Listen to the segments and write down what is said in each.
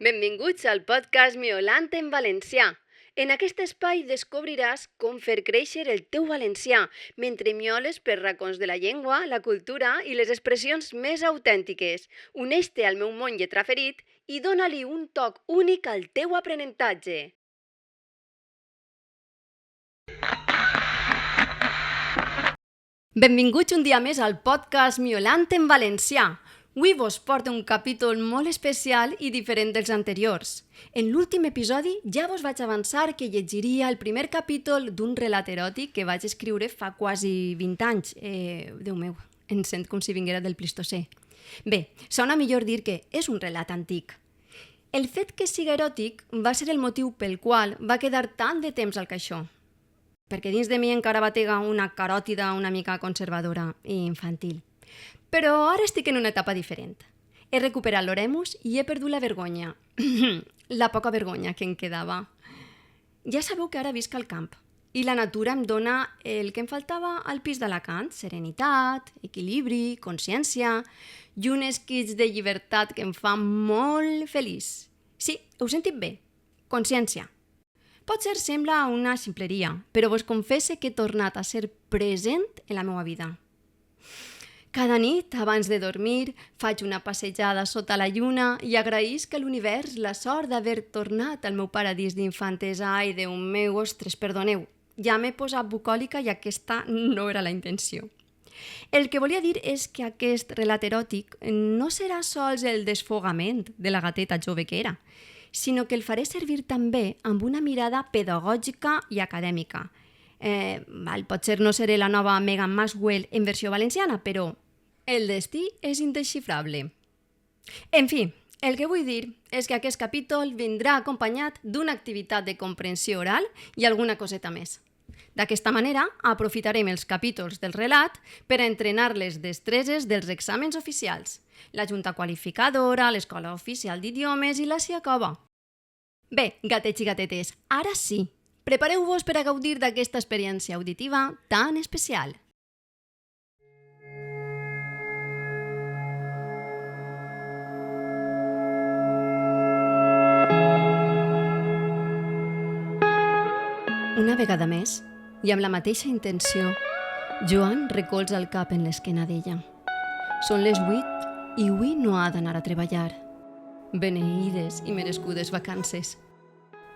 Benvinguts al podcast Miolant en valencià. En aquest espai descobriràs com fer créixer el teu valencià mentre mioles per racons de la llengua, la cultura i les expressions més autèntiques. Uneix-te al meu món lletraferit i dóna-li un toc únic al teu aprenentatge. Benvinguts un dia més al podcast Miolant en valencià. Avui vos porto un capítol molt especial i diferent dels anteriors. En l'últim episodi ja vos vaig avançar que llegiria el primer capítol d'un relat eròtic que vaig escriure fa quasi 20 anys. Déu meu, em sent com si vinguera del Plistocè. Bé, sona millor dir que és un relat antic. El fet que siga eròtic va ser el motiu pel qual va quedar tant de temps al caixó. Perquè dins de mi encara batega una caròtida una mica conservadora i infantil. Però ara estic en una etapa diferent. He recuperat l'oremus i he perdut la vergonya. La poca vergonya que em quedava. Ja sabeu que ara visc al camp i la natura em dona el que em faltava al pis d'Alacant: serenitat, equilibri, consciència i un esquitx de llibertat que em fa molt feliç. Sí, heu sentit bé, consciència. Potser sembla una ximpleria, però vos confesse que he tornat a ser present en la meva vida. Cada nit, abans de dormir, faig una passejada sota la lluna i agraïsc a l'univers la sort d'haver tornat al meu paradís d'infantesa. Ai, Déu meu, ostres, perdoneu, ja m'he posat bucòlica i aquesta no era la intenció. El que volia dir és que aquest relat eròtic no serà sols el desfogament de la gateta jove que era, sinó que el faré servir també amb una mirada pedagògica i acadèmica. Potser no seré la nova Megan Maxwell en versió valenciana, però el destí és indesxifrable. En fi, el que vull dir és que aquest capítol vindrà acompanyat d'una activitat de comprensió oral i alguna coseta més. D'aquesta manera, aprofitarem els capítols del relat per a entrenar les destreses dels exàmens oficials, la Junta Qualificadora, l'Escola Oficial d'Idiomes i la Siacova. Bé, gatets i gatetes, ara sí, prepareu-vos per a gaudir d'aquesta experiència auditiva tan especial. Una vegada més, i amb la mateixa intenció, Joan recolza el cap en l'esquena d'ella. Són les 8 i avui no ha d'anar a treballar. Beneïdes i merescudes vacances.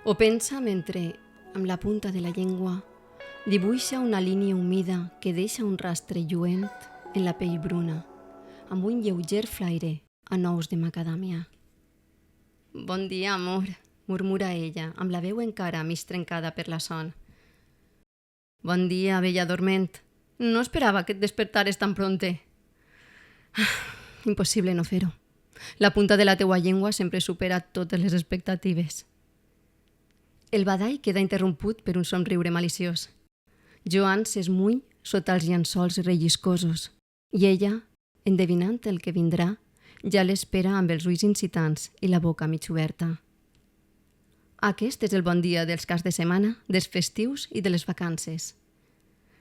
Ho pensa mentre, amb la punta de la llengua, dibuixa una línia humida que deixa un rastre lluent en la pell bruna, amb un lleuger flaire a nous de macadàmia. Bon dia, amor, murmura ella, amb la veu encara mig trencada per la son. Bon dia, bella dorment. No esperava que et despertares tan pronte. Impossible no fer-ho. La punta de la teua llengua sempre supera totes les expectatives. El badall queda interromput per un somriure maliciós. Joan s'esmuny sota els llençols relliscosos i ella, endevinant el que vindrà, ja l'espera amb els ulls incitants i la boca mig oberta. Aquest és el bon dia dels caps de setmana, dels festius i de les vacances.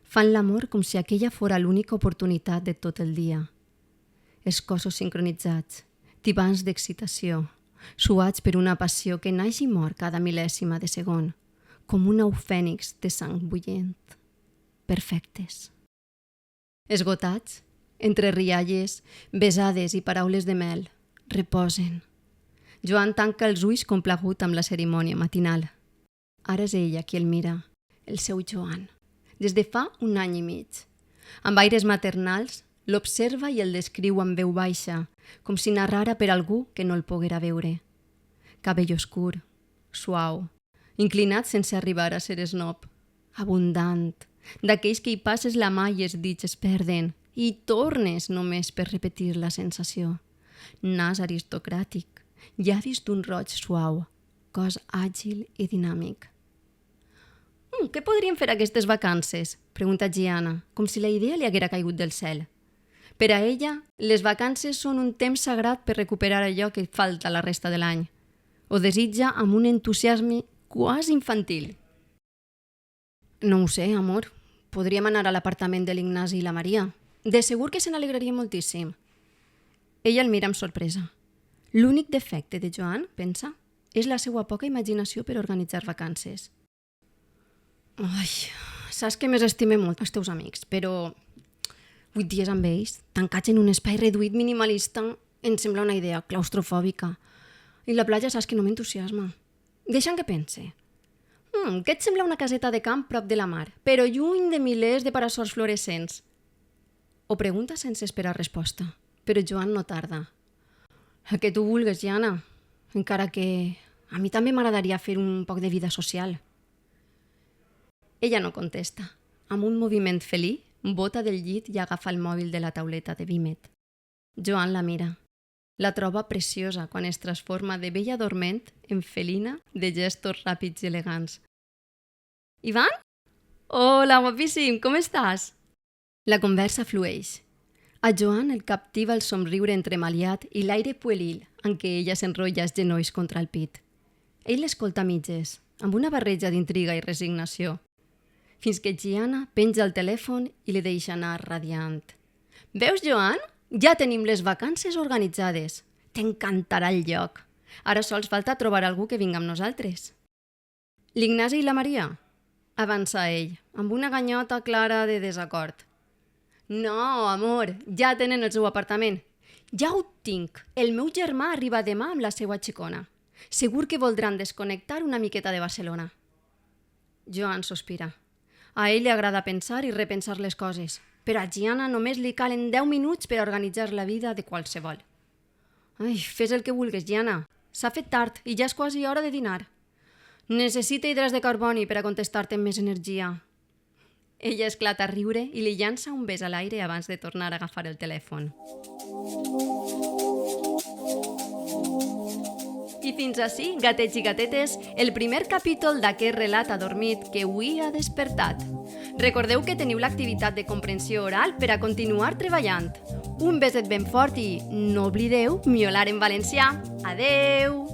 Fan l'amor com si aquella fora l'única oportunitat de tot el dia. Els cossos sincronitzats, tibants d'excitació, suats per una passió que naix i mor cada mil·lèsima de segon, com un ou fènix de sang bullent. Perfectes. Esgotats, entre rialles, besades i paraules de mel, reposen. Joan tanca els ulls complagut amb la cerimònia matinal. Ara és ella qui el mira, el seu Joan, des de fa un any i mig. Amb aires maternals, l'observa i el descriu amb veu baixa, com si narrara per algú que no el poguera veure. Cabell oscur, suau, inclinat sense arribar a ser esnob, abundant, d'aquells que hi passes la mà i els dits es perden i tornes només per repetir la sensació. Nas aristocràtic, llavis d'un roig suau, cos àgil i dinàmic. Què podríem fer aquestes vacances? Pregunta Gianna, com si la idea li haguera caigut del cel. Per a ella, les vacances són un temps sagrat per recuperar allò que falta la resta de l'any. Ho desitja amb un entusiasme quasi infantil. No ho sé, amor. Podríem anar a l'apartament de l'Ignasi i la Maria. De segur que se n'alegraria moltíssim. Ella el mira amb sorpresa. L'únic defecte de Joan, pensa, és la seva poca imaginació per organitzar vacances. Ai, saps que més estime molt els teus amics, però 8 dies amb ells, tancats en un espai reduït minimalista, em sembla una idea claustrofòbica. I la platja saps que no m'entusiasma. Deixa'm que pense. Què et sembla una caseta de camp prop de la mar, però lluny de milers de parasols fluorescents? Ho pregunta sense esperar resposta, però Joan no tarda. El que tu vulgues, Jana, encara que a mi també m'agradaria fer un poc de vida social. Ella no contesta. Amb un moviment felí, bota del llit i agafa el mòbil de la tauleta de Vímet. Joan la mira. La troba preciosa quan es transforma de bella dorment en felina de gestos ràpids i elegants. Ivan? Hola, guapíssim, com estàs? La conversa flueix. A Joan el captiva el somriure entremaliat i l'aire pueril en què ella s'enrotlla els genolls contra el pit. Ell l'escolta a mitges, amb una barreja d'intriga i resignació, fins que Gianna penja el telèfon i li deixa anar radiant. Veus, Joan? Ja tenim les vacances organitzades. T'encantarà el lloc. Ara sols falta trobar algú que vingui amb nosaltres. L'Ignasi i la Maria? Avança ell, amb una ganyota clara de desacord. No, amor, ja tenen el seu apartament. Ja ho tinc. El meu germà arriba demà amb la seva xicona. Segur que voldran desconnectar una miqueta de Barcelona. Joan sospira. A ell li agrada pensar i repensar les coses, però a Gianna només li calen 10 minuts per organitzar la vida de qualsevol. Ai, fes el que vulguis, Gianna. S'ha fet tard i ja és quasi hora de dinar. Necessita hidrats de carboni per a contestar-te amb més energia. Ella esclata a riure i li llança un bes a l'aire abans de tornar a agafar el telèfon. I fins ací, gatets i gatetes, el primer capítol d'aquest relat adormit que avui ha despertat. Recordeu que teniu l'activitat de comprensió oral per a continuar treballant. Un beset ben fort i no oblideu miolar en valencià. Adeu!